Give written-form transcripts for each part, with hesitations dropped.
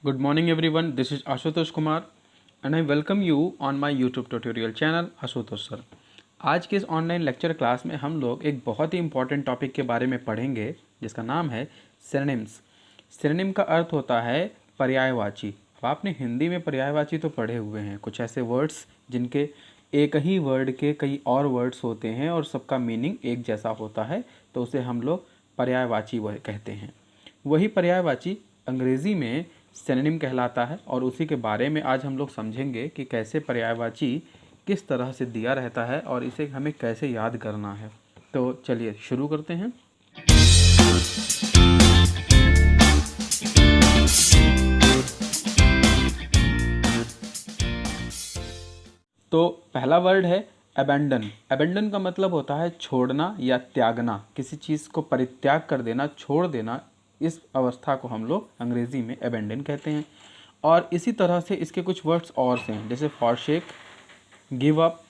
Good morning everyone, this is Ashutosh Kumar and I welcome you on my YouTube tutorial channel Ashutosh Sir। आज के इस online lecture class में हम लोग एक बहुत ही इंपॉर्टेंट टॉपिक के बारे में पढ़ेंगे जिसका नाम है सिनोनिम्स। सिनोनिम का अर्थ होता है पर्यायवाची। अब आपने हिंदी में पर्यायवाची तो पढ़े हुए हैं, कुछ ऐसे वर्ड्स जिनके एक ही वर्ड के कई और वर्ड्स होते हैं और सबका मीनिंग एक जैसा होता है, तो उसे हम लोग पर्यायवाची वह कहते हैं। वही पर्यायवाची अंग्रेज़ी में सिनोनिम कहलाता है और उसी के बारे में आज हम लोग समझेंगे कि कैसे पर्यायवाची किस तरह से दिया रहता है और इसे हमें कैसे याद करना है। तो चलिए शुरू करते हैं। तो पहला वर्ड है अबेंडन। अबेंडन का मतलब होता है छोड़ना या त्यागना, किसी चीज़ को परित्याग कर देना, छोड़ देना। इस अवस्था को हम लोग अंग्रेज़ी में अबेंडन कहते हैं। और इसी तरह से इसके कुछ वर्ड्स और से हैं, जैसे फॉरशेक, गिव अप,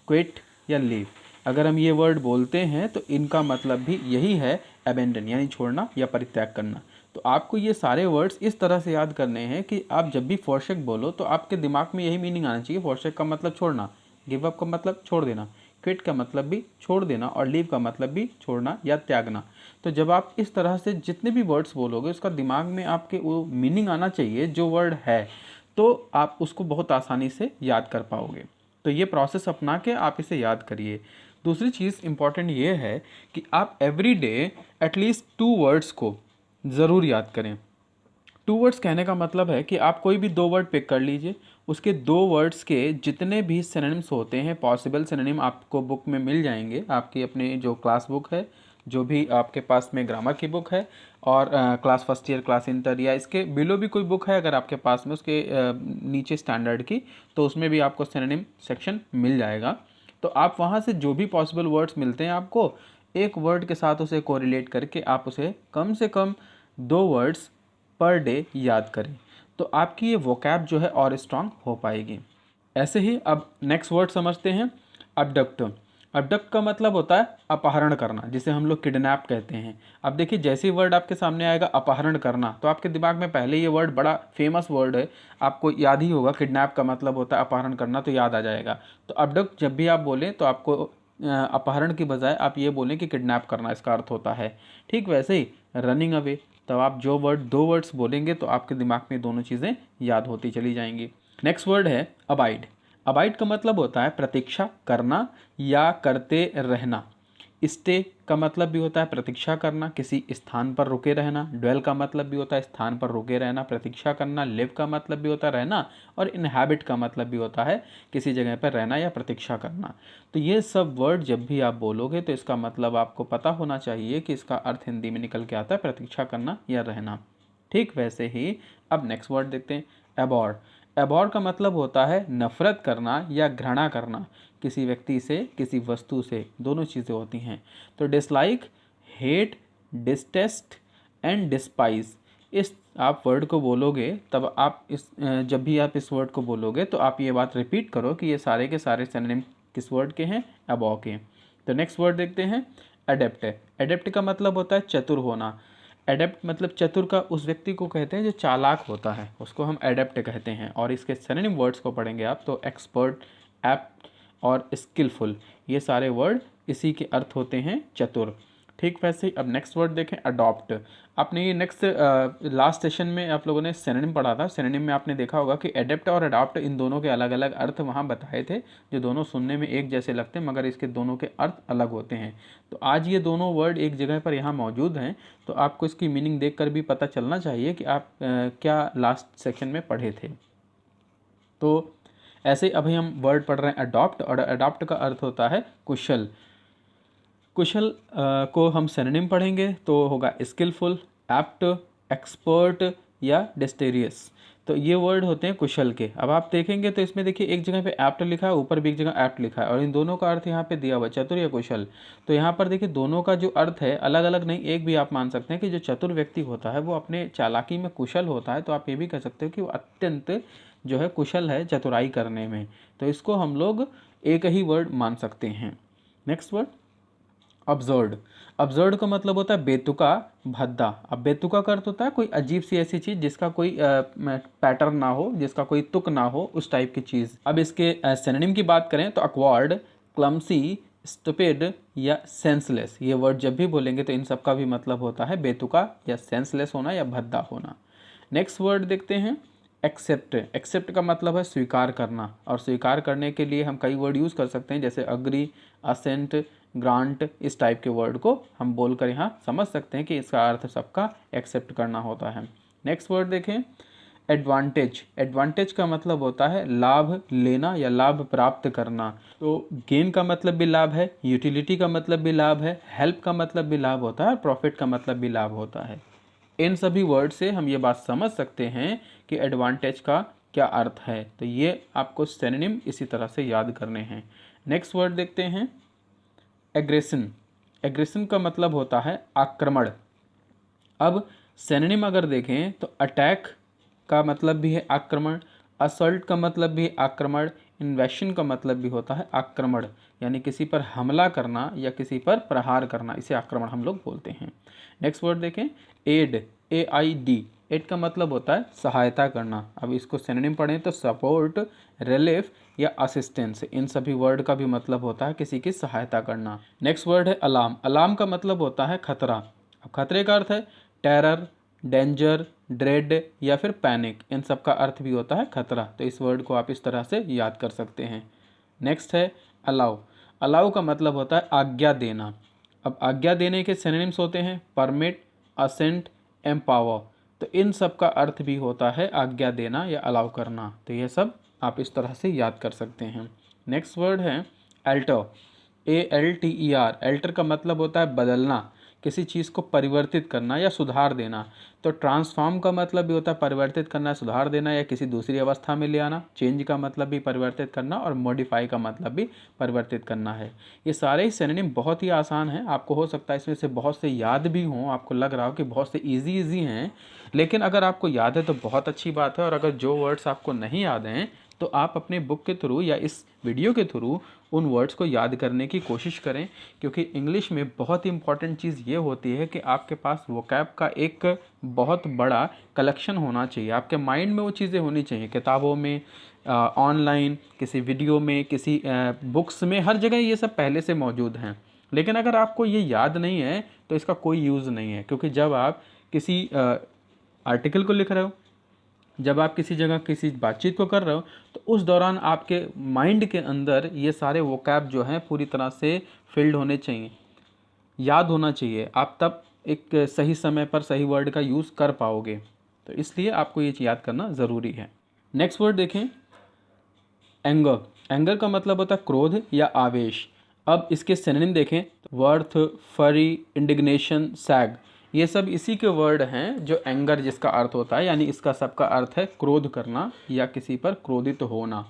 क्विट या लीव। अगर हम ये वर्ड बोलते हैं तो इनका मतलब भी यही है, अबेंडन यानी छोड़ना या परित्याग करना। तो आपको ये सारे वर्ड्स इस तरह से याद करने हैं कि आप जब भी फॉरशेक बोलो तो आपके दिमाग में यही मीनिंग आना चाहिए। फॉरशेक का मतलब छोड़ना, गिव अप का मतलब छोड़ देना, क्विट का मतलब भी छोड़ देना और लीव का मतलब भी छोड़ना या त्यागना। तो जब आप इस तरह से जितने भी वर्ड्स बोलोगे उसका दिमाग में आपके वो मीनिंग आना चाहिए जो वर्ड है, तो आप उसको बहुत आसानी से याद कर पाओगे। तो ये प्रोसेस अपना के आप इसे याद करिए। दूसरी चीज़ इम्पॉर्टेंट ये है कि आप एवरी डे एटलीस्ट 2 वर्ड्स को ज़रूर याद करें। 2 वर्ड्स कहने का मतलब है कि आप कोई भी 2 वर्ड पिक कर लीजिए, उसके 2 वर्ड्स के जितने भी सिनोनिम्स होते हैं, पॉसिबल सिनोनिम आपको बुक में मिल जाएंगे। आपकी अपने जो क्लास बुक है, जो भी आपके पास में ग्रामर की बुक है और class first year, class inter या इसके बिलो भी कोई बुक है अगर आपके पास में, उसके नीचे स्टैंडर्ड की, तो उसमें भी आपको सिनोनिम सेक्शन मिल जाएगा। तो आप वहाँ से जो भी पॉसिबल वर्ड्स मिलते हैं आपको, एक वर्ड के साथ उसे कोरिलेट करके आप उसे कम से कम 2 वर्ड्स पर डे याद करें, तो आपकी ये वोकैब जो है और स्ट्रांग हो पाएगी। ऐसे ही अब नेक्स्ट वर्ड समझते हैं, अबडक्ट। अबडक्ट का मतलब होता है अपहरण करना, जिसे हम लोग किडनैप कहते हैं। अब देखिए, जैसे ही वर्ड आपके सामने आएगा अपहरण करना, तो आपके दिमाग में पहले ये वर्ड बड़ा फेमस वर्ड है, आपको याद ही होगा। किडनैप का मतलब होता है अपहरण करना, तो याद आ जाएगा। तो अबडक्ट जब भी आप बोलें तो आपको अपहरण की बजाय आप ये बोलें कि किडनैप करना इसका अर्थ होता है। ठीक वैसे ही रनिंग अवे, तब आप जो वर्ड 2 वर्ड्स बोलेंगे तो आपके दिमाग में दोनों चीज़ें याद होती चली जाएंगी। नेक्स्ट वर्ड है अबाइड। अबाइड का मतलब होता है प्रतीक्षा करना या करते रहना। स्टे का मतलब भी होता है प्रतीक्षा करना, किसी स्थान पर रुके रहना। ड्वेल का मतलब भी होता है स्थान पर रुके रहना, प्रतीक्षा करना। लिव का मतलब भी होता है रहना, और इनहैबिट का मतलब भी होता है किसी जगह पर रहना या प्रतीक्षा करना। तो ये सब वर्ड जब भी आप बोलोगे तो इसका मतलब आपको पता होना चाहिए कि इसका अर्थ हिंदी में निकल के आता है प्रतीक्षा करना या रहना। ठीक वैसे ही अब नेक्स्ट वर्ड देखते हैं, एबॉर। एबॉर का मतलब होता है नफरत करना या घृणा करना, किसी व्यक्ति से, किसी वस्तु से, दोनों चीज़ें होती हैं। तो dislike, hate, distaste and despise, इस आप वर्ड को बोलोगे तब आप जब भी आप इस वर्ड को बोलोगे तो आप ये बात रिपीट करो कि ये सारे के सारे सिनोनिम किस वर्ड के हैं, अबॉव के। तो नेक्स्ट वर्ड देखते हैं, एडेप्ट। एडेप्ट का मतलब होता है चतुर होना। एडेप्ट मतलब चतुर का उस व्यक्ति को कहते हैं जो चालाक होता है, उसको हम एडेप्ट कहते हैं। और इसके सिनोनिम वर्ड्स को पढ़ेंगे आप तो एक्सपर्ट, एप्ट और स्किलफुल, ये सारे वर्ड इसी के अर्थ होते हैं चतुर। ठीक वैसे ही अब नेक्स्ट वर्ड देखें, अडॉप्ट। आपने ये नेक्स्ट लास्ट सेशन में आप लोगों ने सिनोनिम पढ़ा था। सिनोनिम में आपने देखा होगा कि एडेप्ट और अडॉप्ट, इन दोनों के अलग अलग अर्थ वहाँ बताए थे, जो दोनों सुनने में एक जैसे लगते हैं मगर इसके दोनों के अर्थ अलग होते हैं। तो आज ये दोनों वर्ड एक जगह पर यहाँ मौजूद हैं, तो आपको इसकी मीनिंग देखकर भी पता चलना चाहिए कि आप क्या लास्ट सेक्शन में पढ़े थे। तो ऐसे अभी हम वर्ड पढ़ रहे हैं अडॉप्ट, और अडॉप्ट का अर्थ होता है कुशल। कुशल को हम सिनोनिम पढ़ेंगे तो होगा स्किलफुल, एप्ट, एक्सपर्ट या डेस्टेरियस। तो ये वर्ड होते हैं कुशल के। अब आप देखेंगे तो इसमें देखिए एक जगह पे एप्ट लिखा है, ऊपर भी एक जगह एप्ट लिखा है, और इन दोनों का अर्थ यहाँ पे दिया हुआ चतुर या कुशल। तो यहाँ पर देखिए दोनों का जो अर्थ है अलग अलग नहीं, एक भी आप मान सकते हैं कि जो चतुर व्यक्ति होता है वो अपने चालाकी में कुशल होता है, तो आप ये भी कह सकते हो कि वो अत्यंत जो है कुशल है चतुराई करने में। तो इसको हम लोग एक ही वर्ड मान सकते हैं। नेक्स्ट वर्ड अब्सर्ड, अब्सर्ड का मतलब होता है बेतुका, भद्दा। अब बेतुका का अर्थ होता है कोई अजीब सी ऐसी चीज़ जिसका कोई पैटर्न ना हो, जिसका कोई तुक ना हो, उस टाइप की चीज़। अब इसके सिनोनिम की बात करें तो अक्वार्ड, क्लमसी, स्टूपिड या सेंसलेस, ये वर्ड जब भी बोलेंगे तो इन सब का भी मतलब होता है बेतुका या सेंसलेस होना या भद्दा होना। नेक्स्ट वर्ड देखते हैं एक्सेप्ट। एक्सेप्ट का मतलब है स्वीकार करना, और स्वीकार करने के लिए हम कई वर्ड यूज़ कर सकते हैं, जैसे अग्री, असेंट, ग्रांट, इस टाइप के वर्ड को हम बोलकर यहाँ समझ सकते हैं कि इसका अर्थ सबका एक्सेप्ट करना होता है। नेक्स्ट वर्ड देखें एडवांटेज। एडवांटेज का मतलब होता है लाभ लेना या लाभ प्राप्त करना। तो गेन का मतलब भी लाभ है, यूटिलिटी का मतलब भी लाभ है, हेल्प का मतलब भी लाभ होता है, और प्रॉफिट का मतलब भी लाभ होता है। इन सभी वर्ड से हम ये बात समझ सकते हैं कि एडवांटेज का क्या अर्थ है। तो ये आपको सिनोनिम इसी तरह से याद करने हैं। नेक्स्ट वर्ड देखते हैं एग्रेशन। एग्रेशन का मतलब होता है आक्रमण। अब सिनोनिम अगर देखें तो अटैक का मतलब भी है आक्रमण, असल्ट का मतलब भी है आक्रमण, इन्वेशन का मतलब भी होता है आक्रमण, यानी किसी पर हमला करना या किसी पर प्रहार करना, इसे आक्रमण हम लोग बोलते हैं। नेक्स्ट वर्ड देखें एड, AID। एड का मतलब होता है सहायता करना। अब इसको सिनोनिम पढ़ें तो सपोर्ट, रिलीफ या असिस्टेंस, इन सभी वर्ड का भी मतलब होता है किसी की सहायता करना। नेक्स्ट वर्ड है अलार्म। अलार्म का मतलब होता है खतरा। अब खतरे का अर्थ है टेरर, डेंजर, ड्रेड या फिर पैनिक, इन सब का अर्थ भी होता है खतरा। तो इस वर्ड को आप इस तरह से याद कर सकते हैं। नेक्स्ट है अलाउ। अलाउ का मतलब होता है आज्ञा देना। अब आज्ञा देने के सिनोनिम्स होते हैं परमिट, असेंट, एम्पावर। तो इन सब का अर्थ भी होता है आज्ञा देना या अलाउ करना। तो ये सब आप इस तरह से याद कर सकते हैं। नेक्स्ट वर्ड है अल्टर, ALTER। अल्टर का मतलब होता है बदलना, किसी चीज़ को परिवर्तित करना या सुधार देना। तो ट्रांसफॉर्म का मतलब भी होता है परिवर्तित करना, सुधार देना या किसी दूसरी अवस्था में ले आना। चेंज का मतलब भी परिवर्तित करना, और मॉडिफाई का मतलब भी परिवर्तित करना है। ये सारे ही सिनोनिम बहुत ही आसान हैं, आपको हो सकता है इसमें से बहुत से याद भी हों, आपको लग रहा हो कि बहुत से ईजी हैं, लेकिन अगर आपको याद है तो बहुत अच्छी बात है। और अगर जो वर्ड्स आपको नहीं याद हैं तो आप अपने बुक के थ्रू या इस वीडियो के थ्रू उन वर्ड्स को याद करने की कोशिश करें, क्योंकि इंग्लिश में बहुत ही इंपॉर्टेंट चीज़ ये होती है कि आपके पास वोकैब का एक बहुत बड़ा कलेक्शन होना चाहिए। आपके माइंड में वो चीज़ें होनी चाहिए, किताबों में, ऑनलाइन, किसी वीडियो में, किसी बुक्स में, हर जगह ये सब पहले से मौजूद हैं। लेकिन अगर आपको ये याद नहीं है तो इसका कोई यूज़ नहीं है, क्योंकि जब आप किसी आर्टिकल को लिख रहे हो, जब आप किसी जगह किसी बातचीत को कर रहे हो, तो उस दौरान आपके माइंड के अंदर ये सारे वोकैब जो हैं पूरी तरह से फिल्ड होने चाहिए, याद होना चाहिए। आप तब एक सही समय पर सही वर्ड का यूज़ कर पाओगे। तो इसलिए आपको ये याद करना ज़रूरी है। नेक्स्ट वर्ड देखें एंगर। एंगर का मतलब होता है क्रोध या आवेश। अब इसके सिनोनिम देखें वर्थ, फरी, इंडिग्नेशन, सैग, ये सब इसी के वर्ड हैं जो एंगर जिसका अर्थ होता है, यानी इसका सबका अर्थ है क्रोध करना या किसी पर क्रोधित होना।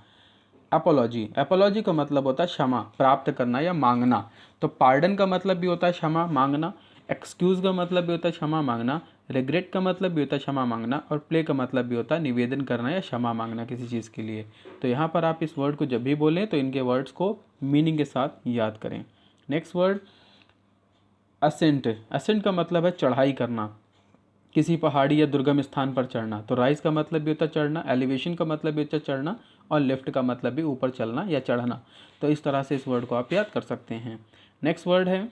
एपोलॉजी, एपोलॉजी का मतलब होता है क्षमा प्राप्त करना या मांगना। तो पार्डन का मतलब भी होता है क्षमा मांगना, एक्सक्यूज़ का मतलब भी होता है क्षमा मांगना, रिग्रेट का मतलब भी होता है क्षमा मांगना, और प्ले का मतलब भी होता है निवेदन करना या क्षमा मांगना किसी चीज़ के लिए। तो यहाँ पर आप इस वर्ड को जब भी बोलें तो इनके वर्ड्स को मीनिंग के साथ याद करें। Next word ascent. असेंट का मतलब है चढ़ाई करना, किसी पहाड़ी या दुर्गम स्थान पर चढ़ना। तो राइज का मतलब भी होता है चढ़ना, एलिवेशन का मतलब भी होता है चढ़ना, और लिफ्ट का मतलब भी ऊपर चलना या चढ़ना। तो इस तरह से इस वर्ड को आप याद कर सकते हैं। नेक्स्ट वर्ड है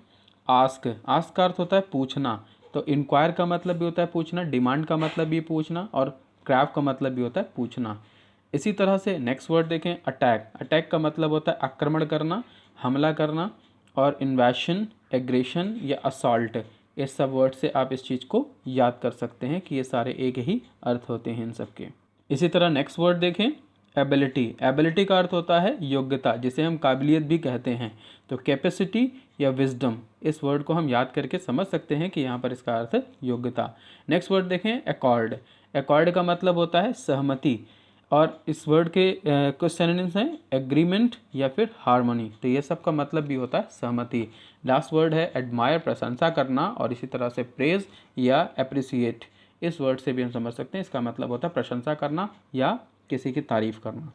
आस्क। आस्क का अर्थ होता है पूछना। तो इंक्वायर का मतलब भी होता है पूछना, डिमांड का मतलब भी पूछना, और क्रैव का मतलब भी होता है पूछना। इसी तरह से नेक्स्ट वर्ड देखें अटैक। अटैक का मतलब होता है आक्रमण करना, हमला करना, और इन्वेशन, एग्रेशन या असॉल्ट। इस सब वर्ड से आप इस चीज़ को याद कर सकते हैं कि ये सारे एक ही अर्थ होते हैं इन सब के। इसी तरह नेक्स्ट वर्ड देखें एबिलिटी। एबिलिटी का अर्थ होता है योग्यता, जिसे हम काबिलियत भी कहते हैं। तो कैपेसिटी या विजडम, इस वर्ड को हम याद करके समझ सकते हैं कि यहाँ पर इसका अर्थ है योग्यता। नेक्स्ट वर्ड देखें एकॉर्ड। एकॉर्ड का मतलब होता है सहमति, और इस वर्ड के कुछ सिनोनिम्स हैं एग्रीमेंट या फिर हार्मनी। तो ये सब का मतलब भी होता है सहमति। लास्ट वर्ड है एडमायर, प्रशंसा करना, और इसी तरह से प्रेज या अप्रिसिएट, इस वर्ड से भी हम समझ सकते हैं इसका मतलब होता है प्रशंसा करना या किसी की तारीफ़ करना।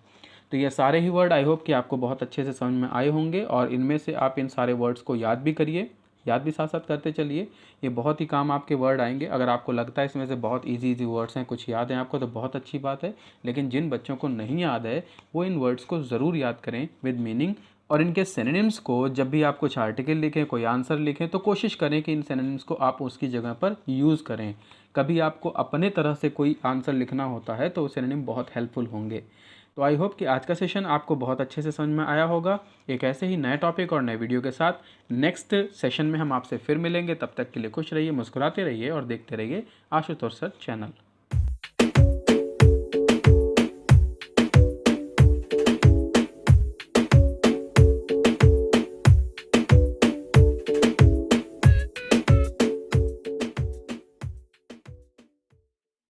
तो ये सारे ही वर्ड आई होप कि आपको बहुत अच्छे से समझ में आए होंगे, और इनमें से आप इन सारे वर्ड्स को याद भी करिए, याद भी साथ साथ करते चलिए। ये बहुत ही काम आपके वर्ड आएंगे। अगर आपको लगता है इसमें से बहुत इजी वर्ड्स हैं, कुछ याद हैं आपको, तो बहुत अच्छी बात है। लेकिन जिन बच्चों को नहीं याद है वो इन वर्ड्स को ज़रूर याद करें विद मीनिंग, और इनके सिनोनिम्स को जब भी आप कुछ आर्टिकल लिखें, कोई आंसर लिखें, तो कोशिश करें कि इन सिनोनिम्स को आप उसकी जगह पर यूज़ करें। कभी आपको अपने तरह से कोई आंसर लिखना होता है तो सिनोनिम बहुत हेल्पफुल होंगे। तो आई होप कि आज का सेशन आपको बहुत अच्छे से समझ में आया होगा। एक ऐसे ही नए टॉपिक और नए वीडियो के साथ नेक्स्ट सेशन में हम आपसे फिर मिलेंगे। तब तक के लिए खुश रहिए, मुस्कुराते रहिए और देखते रहिए आशुतोष सर चैनल।